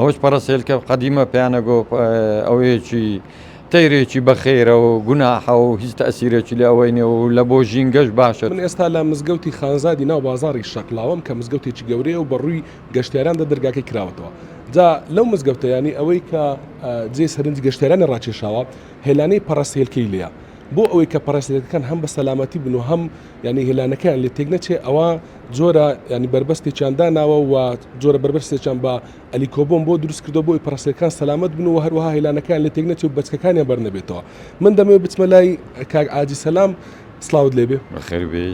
ئەوەش پەرەسێلکە قەدیمە پێیانەگۆ ئەوەیەکی تەیرێکی بەخێرە و گوناحە و هیچ تەئسیرێکی لە ئەوەی نیە و لە بۆ ژینگەش باشە. من ئێستا لە مزگەوتی خانزادی ناو بازاڕی شەقلاوەم کە مزگەوتێکی گەورەیە و بەڕووی گەشتیاراندا دەرگاکەی کراوەتەوە. جا لەو مزگەوتەیانی ئەوەی کە جێ سەرنجی گەشتیارانی ڕاکێشاوە هێلانەی پەرەسێلکەی لێە بۆ ئەوەی کە پەرەسێلەکان هەم بە سەلامەتی بن و هەم ینی هێلانەکان لێ تێک نەچێ ئەوە جۆرە ینی بربەستێکیان داناوە و جۆرە بربەستێکیان بە ئەلیکۆبۆم بۆ دروست کردو بۆی پەرەسێلەکان سەلامەت بن و هەروەها هێلانەکان لێ تێک نەچێ و بەچکەکانیان بەرنەبێتەوە. من دەمەوێت بچمە لای کاک ئاجی سەلام. سلااوت لێبێ بەخێربێ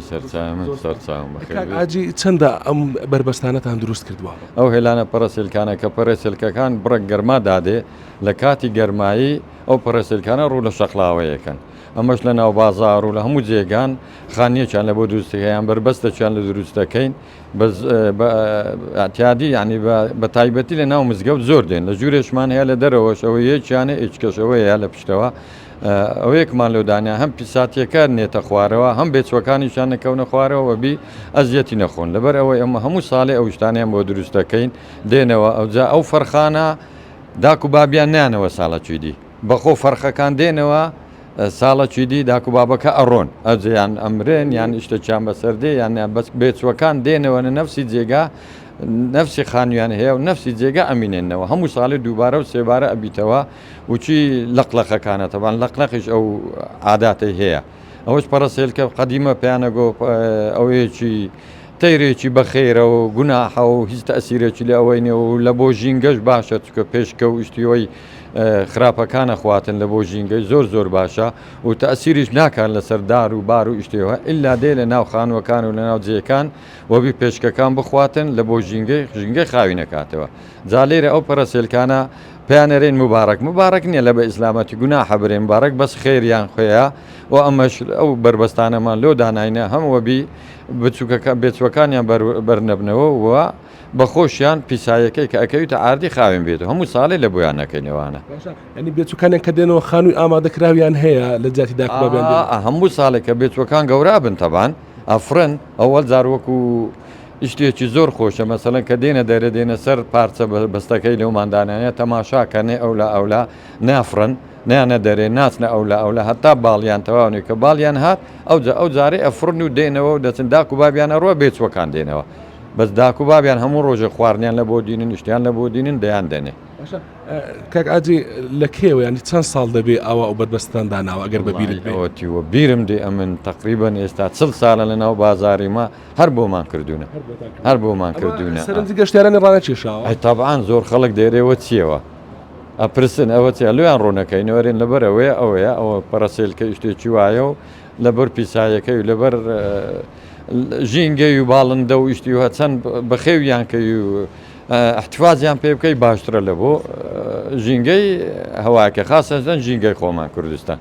سەرچاوم ئاجی چەندە ئەم بربەستانەتان دروست کردووە؟ ئەو هێلانە پەرەسێلکانە کە پەرەسێلکەکان بڕێک گەرما دادێ لە کاتی گەرمایی ئەو پەرەسێلکانە ڕوو لە شەقلاوەیەکەن. ئەمەش لە ناو بازار و لە هەموو جێگان خانیەکیان لە بۆ دروستەکەیان بربەستەکیان لە دروستەکەین ئەتیادی ینی بە تایبەتی لە ناو مزگەوت زۆر دێن لە ژوورێشمان هەیە لە دەرەوەش ئەوە یەکیانە ئیچکەشەوەیە لە پشتەوە ئەوەیەکمان لەودانیا هەم پیساتیەکە نێتە خوارەوە هەم بێچوەکانیشان نەکەونە خوارەوە بی ئەزیەتی نەخۆن لەبەر ئەوەی ئەمە هەموو ساڵێ ئەو شتانیان بۆ دروستەکەین دێنەوە ئەوجا ئەو فەرخانە داک و بابیان نیانەوە ساڵەکی دی بەخۆ فەرخەکان دێنەوە ساڵەکی دی داک و بابەکە ئەڕۆن ئەجیان ئەمرێن یان شتێکیان بەسەردێ یان بەس بێچوەکان دێنەوە نەفسی جێگا نفسی خانویان هەیە و نفسی جێگە ئەمینێنەوە هەموو ساڵی دووبارە و سێبارە ئەبیتەوە وچی لەقلەخەکانەتەوان لەقلەقیش ئەو عاداتی هەیە ئەوەش پەرەسێلکە قەدیمە پێیانەگۆ ئەوەیەکی تەیرێکی بەخێرە و گوناحە و هیچ تەئسیرێکی لە ئەوەی نیە و لە بۆ ژینگەش باشە چکە پێشکە و شتیەوەی خراپەکانە خواتن لە بۆ ژینگەی زۆر باشە و تەئسیریش ناکات لەسەر دار و بار و شتێەوە ئللا دێ لە ناو خانوەکان و لە ناو جێەکان وەبی پێشکەکان بخواتن لە بۆ ژینگەی خاوی نەکاتەوە. جا لێرە ئەو پەرەسێلکانە پێیانەرێن مبارەک نییە لە بە ئیسلامەتی گوناحە برێن مبارەک بەس خێریان خۆیە و ئەمەش ئەو بربەستانەمان لۆ داناینە هەمووەبی بێچوەکانیان بەرنەبنەوە وە بەخۆشیان پیسایەکەی کە ئەەکەویتە ئاردی خاوێن بێت هەموو ساڵی لە بۆیان نەکەینەوەوانە ینی بێچووکانیان کە دێنەوە خانووی ئامادەکراویان هەیە لە جاتی داکبێن هەموو ساڵێک کە بێچوەکان گەورا بن تەبان ئەفرن ئەوەل جاروەکو شتێکی زۆر خۆشە مەسەلەن کە دێنە دەرە دێنە سەر پارچە بەستەکەی لەوماندانانە تەماشاکەنێ ئەولا نافرن نیانە دەرێ ناچنە ئەولا هەتا باڵیان تەواونی کە باڵیان هات ئەو جارێ ئەفرن و دێنەوە و دەچن داک و بابیانە ڕۆ بێچوەکان دێنەوە بەس داک و بابیان هەموو ڕۆژە خواردنیان لە بۆ دینن شتیان لە بۆ دینن دەیان دەنێ. کاک ئاجی لە کێوە ینی چەند ساڵ دەبێ ئەوە ئەو بەدبەستان داناوە ئەگەر بەبیرەوەتیوە بیرم دێ ئەمن تقریبان ئێستا 40 ساڵە لە ناو بازاری ما هەر بۆمان کردوونە هەر بۆمان کردوونە سەرنجی گەشتیارانی ڕانەکێشاوە تابعاان زۆر خەڵک دێرێەوە چیەوە ئەپرسن ئەوە چێ لێیان ڕوونەکەینەوەرێن لەبەر ئەوەیە ئەوە پەرەسێلکە شتێکی وایە و لەبەر پیسایەکەی و لەبەر ژینگەی و باڵندە و شتی و هەچەند بەخێویان کەی و احتفازیان پێ بکەی باشترە لە بۆ ژینگەی هەواکە خاصەن ژینگەی خۆمان کوردستان.